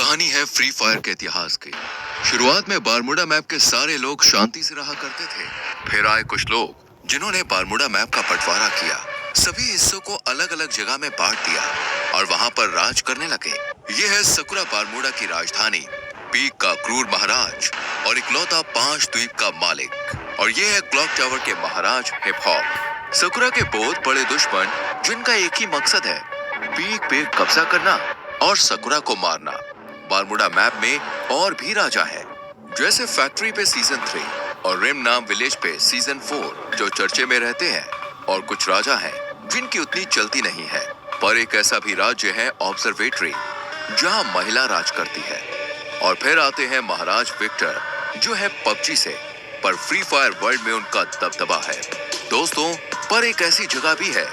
कहानी है free fire के इतिहास की। शुरुआत में बारमूडा मैप के सारे लोग शांति से रहा करते थे। फिर आए कुछ लोग जिन्होंने बारमूडा मैप का बंटवारा किया, सभी हिस्सों को अलग अलग जगह में बांट दिया और वहां पर राज करने लगे। ये है सकुरा बारमूडा की राजधानी, पीक का क्रूर महाराज और इकलौता 5 द्वीप का मालिक। और ये है क्लॉक टावर के महाराज हिप हॉप। सकुरा के बहुत बड़े दुश्मन जिनका एक ही मकसद है, पीक पे कब्जा करना और सकुरा को मारना। बारमूडा मैप में और भी राजा है, जैसे फैक्ट्री पे सीजन 3 और रिम नाम विलेज पे सीजन 4 जो चर्चे में रहते हैं। और कुछ राजा हैं जिनकी उतनी चलती नहीं है। पर एक ऐसा भी राज्य है ऑब्जर्वेटरी, जहां महिला राज करती है। और फिर आते हैं महाराज विक्टर, जो है पबजी से, पर फ्री फायर वर्ल्ड में उनका दबदबा है। दोस्तों, पर एक ऐसी जगह भी है,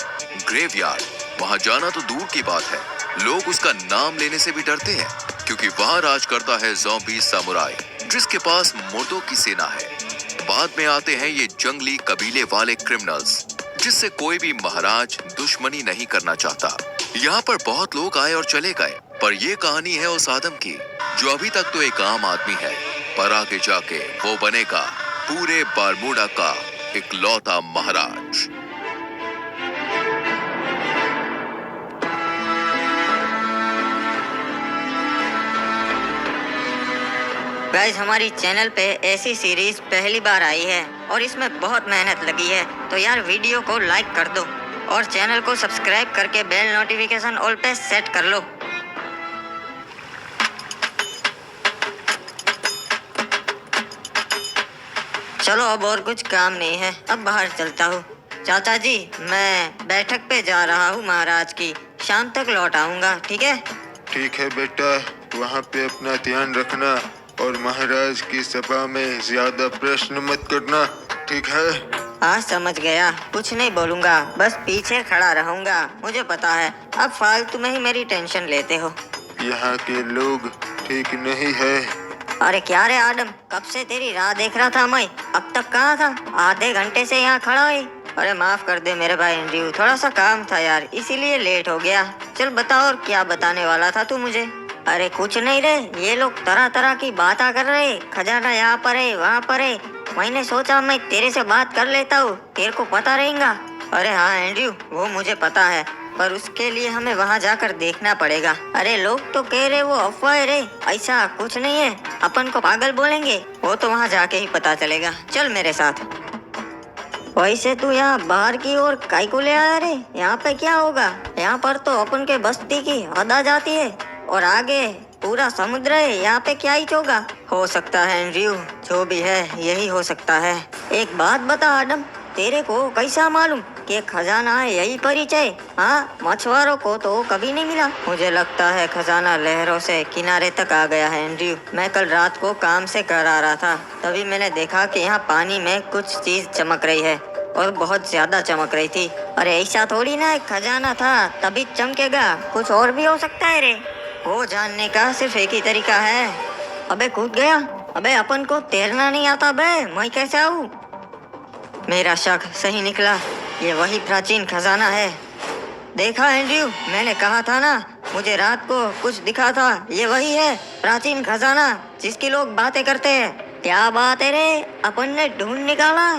ग्रेवयार्ड। वहां जाना तो दूर की बात है, लोग उसका नाम लेने से भी डरते हैं, क्योंकि वहां राज करता है ज़ॉम्बी समुराई, जिसके पास मुर्दों की सेना है। बाद में आते हैं ये जंगली कबीले वाले क्रिमिनल्स, जिससे कोई भी महाराज दुश्मनी नहीं करना चाहता। यहाँ पर बहुत लोग आए और चले गए, पर ये कहानी है उस आदम की जो अभी तक तो एक आम आदमी है, पर आगे जाके वो बनेगा पूरे बारमूडा का इकलौता महाराज। गाइस, हमारी चैनल पे ऐसी सीरीज पहली बार आई है और इसमें बहुत मेहनत लगी है, तो यार वीडियो को लाइक कर दो और चैनल को सब्सक्राइब करके बेल नोटिफिकेशन ऑल पे सेट कर लो। चलो, अब और कुछ काम नहीं है, अब बाहर चलता हूँ। चाचा जी, मैं बैठक पे जा रहा हूँ महाराज की, शाम तक लौट आऊंगा, ठीक है? ठीक है बेटा, वहाँ पे अपना ध्यान रखना और महाराज की सभा में ज्यादा प्रश्न मत करना, ठीक है? हाँ, समझ गया, कुछ नहीं बोलूंगा, बस पीछे खड़ा रहूंगा। मुझे पता है, अब फालतू में ही मेरी टेंशन लेते हो। यहाँ के लोग ठीक नहीं है। अरे क्या रे आदम, कब से तेरी राह देख रहा था मैं, अब तक कहाँ था? आधे घंटे से यहाँ खड़ा है। अरे माफ कर दे मेरे भाई एंड्रयू, थोड़ा सा काम था यार, इसीलिए लेट हो गया। चल बता, और क्या बताने वाला था तू मुझे? अरे कुछ नहीं रे, ये लोग तरह तरह की बातें कर रहे, खजाना यहाँ पर है, वहाँ पर है। मैंने सोचा मैं तेरे से बात कर लेता हूँ, तेरे को पता रहेगा। अरे हाँ एंड्रयू, वो मुझे पता है, पर उसके लिए हमें वहाँ जाकर देखना पड़ेगा। अरे लोग तो कह रहे वो अफवाह है रे, ऐसा कुछ नहीं है, अपन को पागल बोलेंगे, वो तो वहाँ जाके ही पता चलेगा। चल मेरे साथ। वैसे तू यहाँ बाहर की ओर काहे को ले आया रे? यहाँ पे क्या होगा? यहाँ पर तो अपन के बस्ती की हद आ जाती है और आगे पूरा समुद्र है, यहाँ पे क्या ही होगा? हो सकता है एंड्रयू, जो भी है यही हो सकता है। एक बात बता आदम, तेरे को कैसा मालूम कि खजाना है यही परिचय? हाँ, मछुआरों को तो कभी नहीं मिला। मुझे लगता है खजाना लहरों से किनारे तक आ गया है एंड्रयू। मैं कल रात को काम से घर आ रहा था, तभी मैंने देखा कि यहाँ पानी में कुछ चीज चमक रही है और बहुत ज्यादा चमक रही थी। अरे ऐसा थोड़ी ना खजाना था तभी चमकेगा, कुछ और भी हो सकता है रे। वो जानने का सिर्फ एक ही तरीका है। अबे कूद गया। अबे अपन को तैरना नहीं आता बे, मैं कैसे आऊँ? मेरा शक सही निकला, ये वही प्राचीन खजाना है। देखा एंड्रयू, मैंने कहा था ना, मुझे रात को कुछ दिखा था, ये वही है प्राचीन खजाना जिसकी लोग बातें करते हैं। क्या बात है रे, अपन ने ढूंढ निकाला।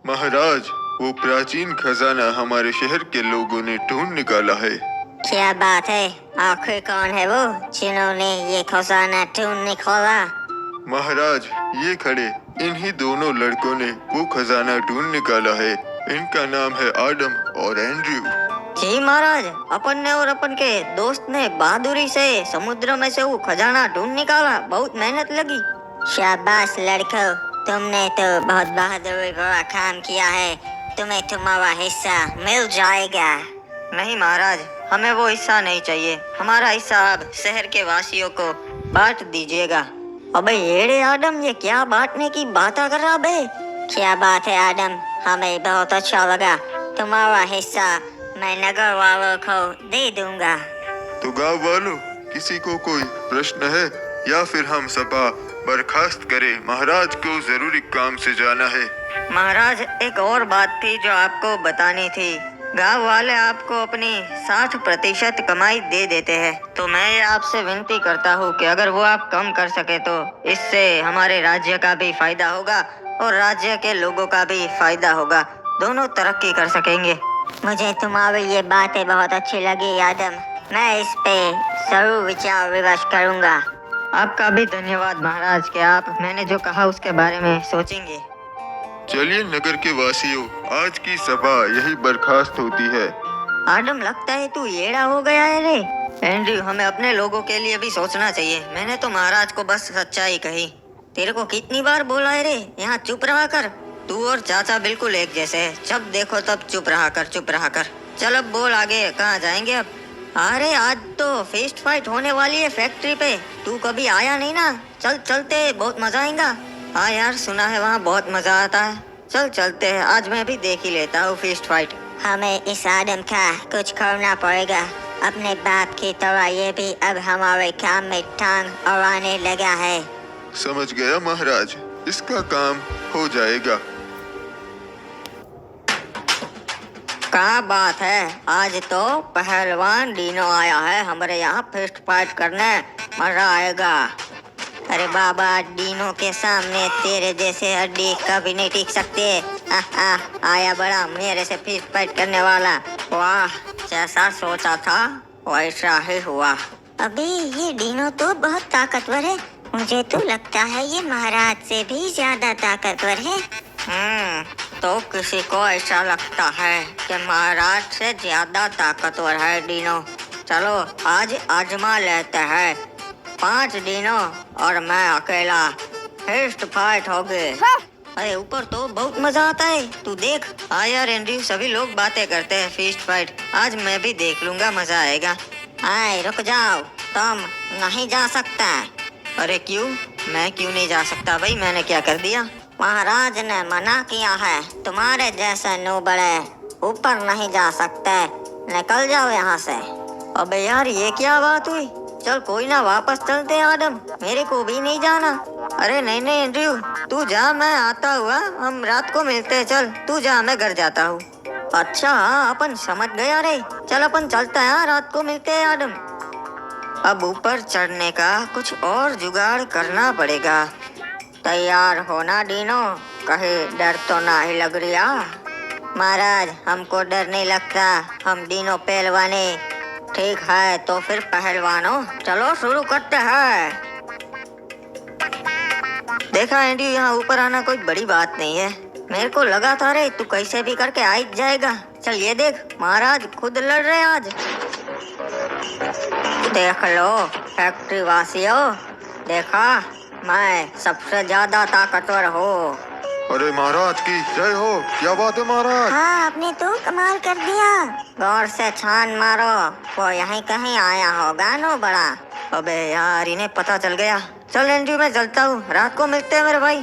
महाराज, वो प्राचीन खजाना हमारे शहर के लोगों ने ढूंढ निकाला है। क्या बात है? आखिर कौन है वो जिन्होंने ये खजाना ढूंढ निकाला? महाराज, ये खड़े इन्हीं दोनों लड़कों ने वो खजाना ढूंढ निकाला है। इनका नाम है आदम और एंड्रयू। जी महाराज, अपन ने और अपन के दोस्त ने बहादुरी से समुद्र में से वो खजाना ढूंढ निकाला, बहुत मेहनत लगी। शाबाश लड़कों, तुमने तो बहुत बहादुरी भरा काम किया है, तुम्हें तुम्हारा हिस्सा मिल जाएगा। नहीं महाराज, हमें वो हिस्सा नहीं चाहिए, हमारा हिस्सा अब शहर के वासियों को बांट दीजिएगा। अबे येड़े आदम, ये क्या बांटने की बात कर रहा बे? क्या बात है आदम, हमें बहुत अच्छा लगा, तुम्हारा हिस्सा मैं नगर वालों को दे दूंगा। तो गांव वालों, किसी को कोई प्रश्न है या फिर हम सभा बर्खास्त करें? महाराज को जरूरी काम से जाना है। महाराज, एक और बात थी जो आपको बतानी थी। गांव वाले आपको अपनी 60% कमाई दे देते हैं, तो मैं ये आपसे विनती करता हूँ कि अगर वो आप कम कर सके तो इससे हमारे राज्य का भी फायदा होगा और राज्य के लोगों का भी फायदा होगा, दोनों तरक्की कर सकेंगे। मुझे तुम्हारी ये बातें बहुत अच्छी लगी आदम। मैं इस पे जरूर विचार विमर्श करूंगा। आपका भी धन्यवाद महाराज कि आप मैंने जो कहा उसके बारे में सोचेंगे। चलिए नगर के वासियों, आज की सभा यही बर्खास्त होती है। आदम, लगता है तू येड़ा हो गया है रे। एंड्रयू, हमें अपने लोगों के लिए भी सोचना चाहिए। मैंने तो महाराज को बस सच्चाई कही। तेरे को कितनी बार बोला है रे, यहाँ चुप रहा कर। तू और चाचा बिल्कुल एक जैसे है, जब देखो तब चुप रहा कर, चुप रहा कर। चल अब बोल आगे, कहाँ जाएंगे अब? अरे आज तो फिस्ट फाइट होने वाली है फैक्ट्री पे, तू कभी आया नहीं ना। चल चलते, बहुत मजा आएगा। हाँ यार, सुना है वहाँ बहुत मजा आता है। चल चलते हैं, आज मैं भी देख ही लेता हूँ फिस्ट फाइट। हमें इस आदम का कुछ करना पड़ेगा। अपने बाप की तरह ये भी अब हमारे काम में टांग अड़ाने लगा है। समझ गया महाराज, इसका काम हो जाएगा। क्या बात है, आज तो पहलवान डीनो आया है हमारे यहाँ फिस्ट फाइट करने, मजा आएगा। अरे बाबा, डीनो के सामने तेरे जैसे हड्डी कभी नहीं टिक सकते। आया बड़ा मेरे से फिस्ट फाइट करने वाला। वाह, जैसा सोचा था वैसा ही हुआ। अबे ये डीनो तो बहुत ताकतवर है। मुझे तो लगता है ये महाराज से भी ज्यादा ताकतवर है। तो किसी को ऐसा लगता है कि महाराज से ज्यादा ताकतवर है डीनो। चलो आज आजमा लेते हैं। 5 डीनो और मैं अकेला, फिस्ट फाइट होगी। अरे ऊपर तो बहुत मजा आता है, तू देख। हाँ यार एंड्रयू, सभी लोग बातें करते हैं फिस्ट फाइट, आज मैं भी देख लूंगा, मजा आएगा। हाय रुक जाओ, तुम नहीं जा सकता। अरे क्यों? मैं क्यों नहीं जा सकता भाई, मैंने क्या कर दिया? महाराज ने मना किया है, तुम्हारे जैसे नूबड़े ऊपर नहीं जा सकते। निकल जाओ यहाँ से। अबे यार, ये क्या बात हुई? चल कोई ना, वापस चलते हैं आदम, मेरे को भी नहीं जाना। अरे नहीं नहीं एंड्रयू, तू जा, मैं आता हुआ, हम रात को मिलते हैं। चल तू जा, मैं घर जाता हूँ। अच्छा हाँ, अपन समझ गया रे। चल अपन चलते हैं, रात को मिलते हैं आदम। अब ऊपर चढ़ने का कुछ और जुगाड़ करना पड़ेगा। तैयार होना डीनो, कहीं डर तो नहीं लग रहा? महाराज, हमको डर नहीं लगता, हम डीनो पहलवाने। ठीक है तो फिर पहलवानों, चलो शुरू करते हैं। देखा एंड्रयू, यहाँ ऊपर आना कोई बड़ी बात नहीं है। मेरे को लगा था रे तू कैसे भी करके आ ही जाएगा। चल ये देख, महाराज खुद लड़ रहे आज। देख लो फैक्ट्री वासियों, देखा मैं सबसे ज्यादा ताकतवर हूँ। अरे महाराज की जय हो, क्या बात है महाराज? हाँ, आपने तो कमाल कर दिया। गौर से छान मारो, वो यहीं कहीं आया होगा नो बड़ा। अबे यार, इन्हें पता चल गया। चल एंड्रयू, मैं चलता हूँ, रात को मिलते हैं मेरे भाई।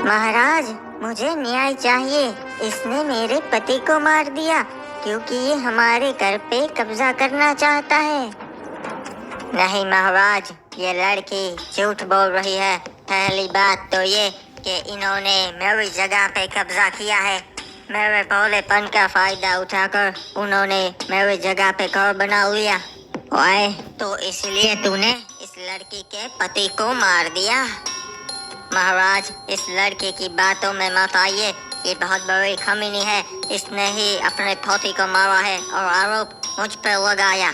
महाराज, मुझे न्याय चाहिए। इसने मेरे पति को मार दिया क्योंकि ये हमारे घर पे कब्जा करना चाहता है। नहीं महाराज, ये लड़की झूठ बोल रही है। पहली बात तो ये कि इन्होंने मेरी जगह पे कब्जा किया है। मेरे भोलेपन का फायदा उठाकर उन्होंने मेरी जगह पे घर बना लिया। ओए, तो इसलिए तूने इस लड़की के पति को मार दिया? महाराज, इस लड़के की बातों में मत आइए, ये बहुत बड़ी खमीनी है। इसने ही अपने पति को मारा है और आरोप मुझ पर लगाया।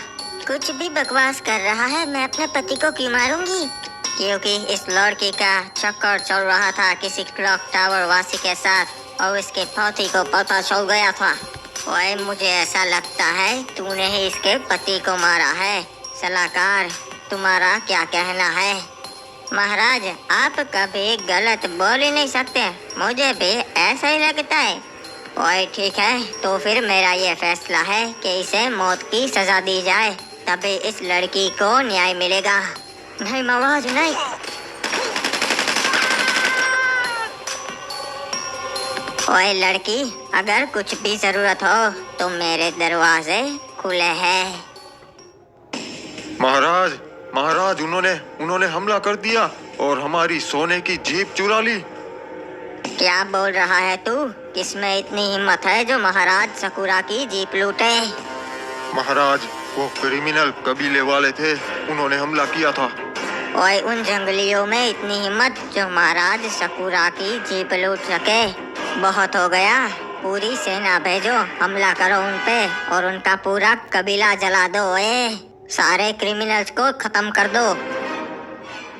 कुछ भी बकवास कर रहा है, मैं अपने पति को क्यों मारूंगी? क्योंकि इस लड़की का चक्कर चल रहा था किसी क्लॉक टावर वासी के साथ और इसके पति को पता चल गया था। ओए, मुझे ऐसा लगता है तूने ही इसके पति को मारा है। सलाहकार, तुम्हारा क्या कहना है? महाराज, आप कभी गलत बोल ही नहीं सकते, मुझे भी ऐसा ही लगता है। ओए ठीक है, तो फिर मेरा ये फैसला है कि इसे मौत की सजा दी जाए, तभी इस लड़की को न्याय मिलेगा। नहीं महाराज नहीं। ओए लड़की, अगर कुछ भी जरूरत हो तो मेरे दरवाजे खुले हैं। महाराज, उन्होंने हमला कर दिया और हमारी सोने की जीप चुरा ली। क्या बोल रहा है तू? किसमें इतनी हिम्मत है जो महाराज सकुरा की जीप लूटे? महाराज, वो क्रिमिनल कबीले वाले थे, उन्होंने हमला किया था। ओए, उन जंगलियों में इतनी हिम्मत जो महाराज सकुरा की जीप लूट सके? बहुत हो गया, पूरी सेना भेजो, हमला करो उन पे और उनका पूरा कबीला जला दो। ओए, सारे क्रिमिनल्स को खत्म कर दो।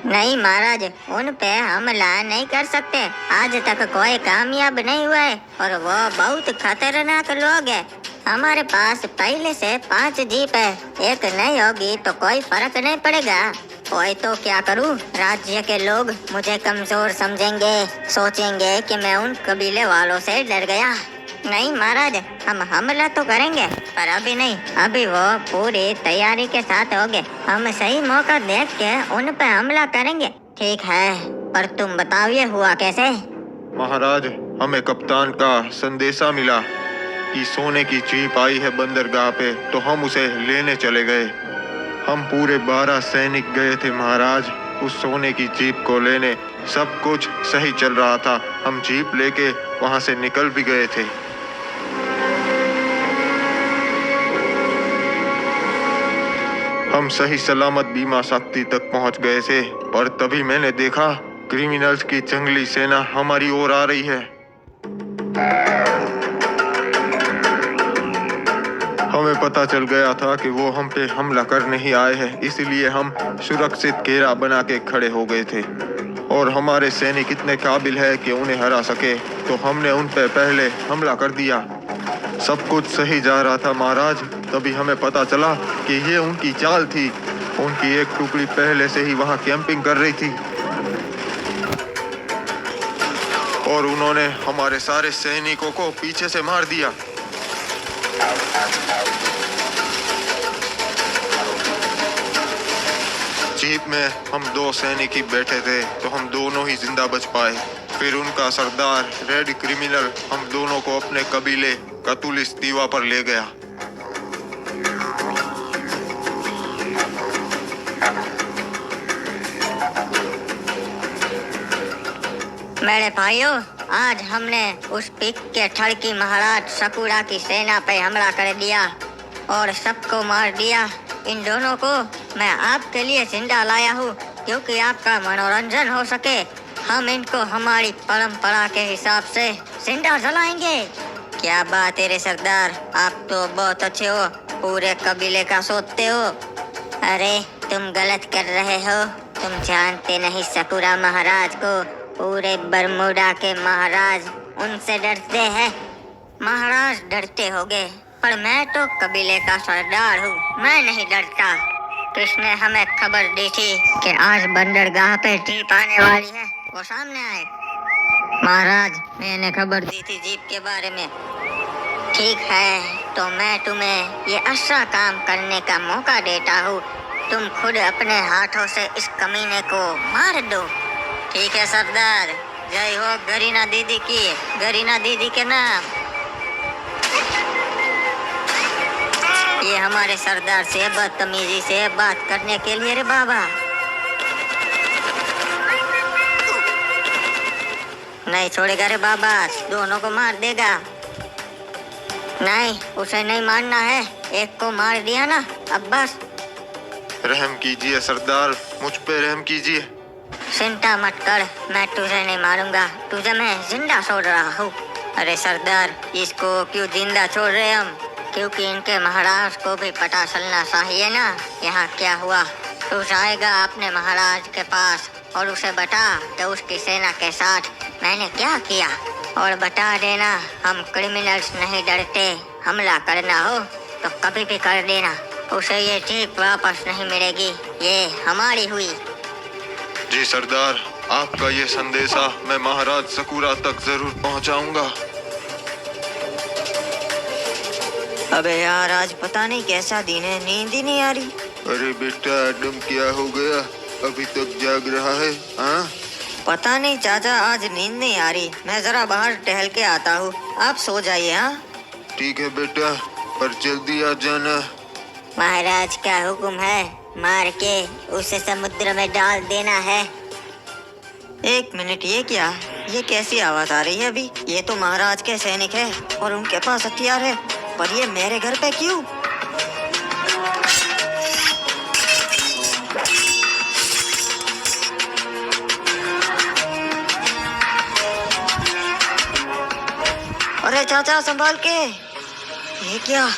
नहीं महाराज, उन पे हमला नहीं कर सकते। आज तक कोई कामयाब नहीं हुआ है और वो बहुत खतरनाक लोग हैं। हमारे पास पहले से 5 जीप है, एक नहीं होगी तो कोई फर्क नहीं पड़ेगा। ओए, तो क्या करूं? राज्य के लोग मुझे कमजोर समझेंगे, सोचेंगे कि मैं उन कबीले वालों से डर गया। नहीं महाराज, हम हमला तो करेंगे पर अभी नहीं, अभी वो पूरी तैयारी के साथ होंगे। हम सही मौका देख के उन पे हमला करेंगे। ठीक है, पर तुम बताओ ये हुआ कैसे? महाराज, हमें कप्तान का संदेशा मिला कि सोने की जीप आई है बंदरगाह पे, तो हम उसे लेने चले गए। हम पूरे 12 सैनिक गए थे महाराज उस सोने की जीप को लेने। सब कुछ सही चल रहा था, हम जीप लेके वहां से निकल भी गए थे। हम सही सलामत बीमा शक्ति तक पहुंच गए थे, पर तभी मैंने देखा क्रिमिनल्स की जंगली सेना हमारी ओर आ रही है। हमें पता चल गया था कि वो हम पे हमला करने ही आए हैं, इसलिए हम सुरक्षित घेरा बना के खड़े हो गए थे। और हमारे सैनिक इतने काबिल है कि उन्हें हरा सके, तो हमने उन पे पहले हमला कर दिया। सब कुछ सही जा रहा था महाराज, तभी हमें पता चला कि ये उनकी चाल थी। उनकी एक टुकड़ी पहले से ही वहाँ कैंपिंग कर रही थी और उन्होंने हमारे सारे सैनिकों को पीछे से मार दिया। जीप में हम 2 सैनिक ही बैठे थे, तो हम दोनों ही जिंदा बच पाए। फिर उनका सरदार रेड क्रिमिनल हम दोनों को अपने कबीले कतुलिस दीवा पर ले गया। मेरे भाइयों, आज हमने उस पिक के ठड़की महाराज सकुरा की सेना पे हमला कर दिया और सबको मार दिया। इन दोनों को मैं आपके लिए जिंदा लाया हूँ, क्योंकि आपका मनोरंजन हो सके। हम इनको हमारी परंपरा के हिसाब से जिंदा जलाएंगे। क्या बात है रे सरदार, आप तो बहुत अच्छे हो, पूरे कबीले का सोचते हो। अरे तुम गलत कर रहे हो, तुम जानते नहीं सकुरा महाराज को। पूरे बरमूडा के महाराज उनसे डरते हैं। महाराज डरते होंगे, पर मैं तो कबीले का सरदार हूँ, मैं नहीं डरता। किसने हमें खबर दी थी कि आज बंदरगाह पे जीप आने वाली है? वो सामने आए। महाराज, मैंने खबर दी थी जीप के बारे में। ठीक है, तो मैं तुम्हें ये अच्छा काम करने का मौका देता हूँ। तुम खुद अपने हाथों से इस कमीने को मार दो। ठीक है सरदार, जय हो गरीना दीदी की, गरीना दीदी के नाम। ये हमारे सरदार से बदतमीजी से बात करने के लिए रे बाबा। नहीं छोड़ेगा रे बाबा, दोनों को मार देगा। नहीं, उसे नहीं मारना है, एक को मार दिया ना, अब बस। रहम कीजिए सरदार, मुझ पे रहम कीजिए। चिंता मत कर, मैं तुझे नहीं मारूंगा, तुझे मैं जिंदा छोड़ रहा हूँ। अरे सरदार, इसको क्यों जिंदा छोड़ रहे हम? क्योंकि इनके महाराज को भी पता चलना चाहिए ना यहाँ क्या हुआ। तू जाएगा अपने महाराज के पास और उसे बता कि उसकी सेना के साथ मैंने क्या किया, और बता देना हम क्रिमिनल्स नहीं डरते, हमला करना हो तो कभी भी कर देना, उसे ये जीप वापस नहीं मिलेगी, ये हमारी हुई। जी सरदार, आपका ये संदेशा मैं महाराज सकुरा तक जरूर पहुंचाऊंगा। अबे यार, आज पता नहीं कैसा दिन है, नींद ही नहीं आ रही। अरे बेटा आदम, क्या हो गया? अभी तक जाग रहा है? हाँ, पता नहीं चाचा, आज नींद नहीं आ रही। मैं जरा बाहर टहल के आता हूँ, आप सो जाइए। हाँ ठीक है बेटा, पर जल्दी आ जाना। महाराज का हुक्म है, मार के उसे समुद्र में डाल देना है। एक मिनट, ये क्या? ये कैसी आवाज आ रही है अभी? ये तो महाराज के सैनिक है और उनके पास हथियार है, पर ये मेरे घर पे क्यों? अरे चाचा, संभाल के! ये क्या?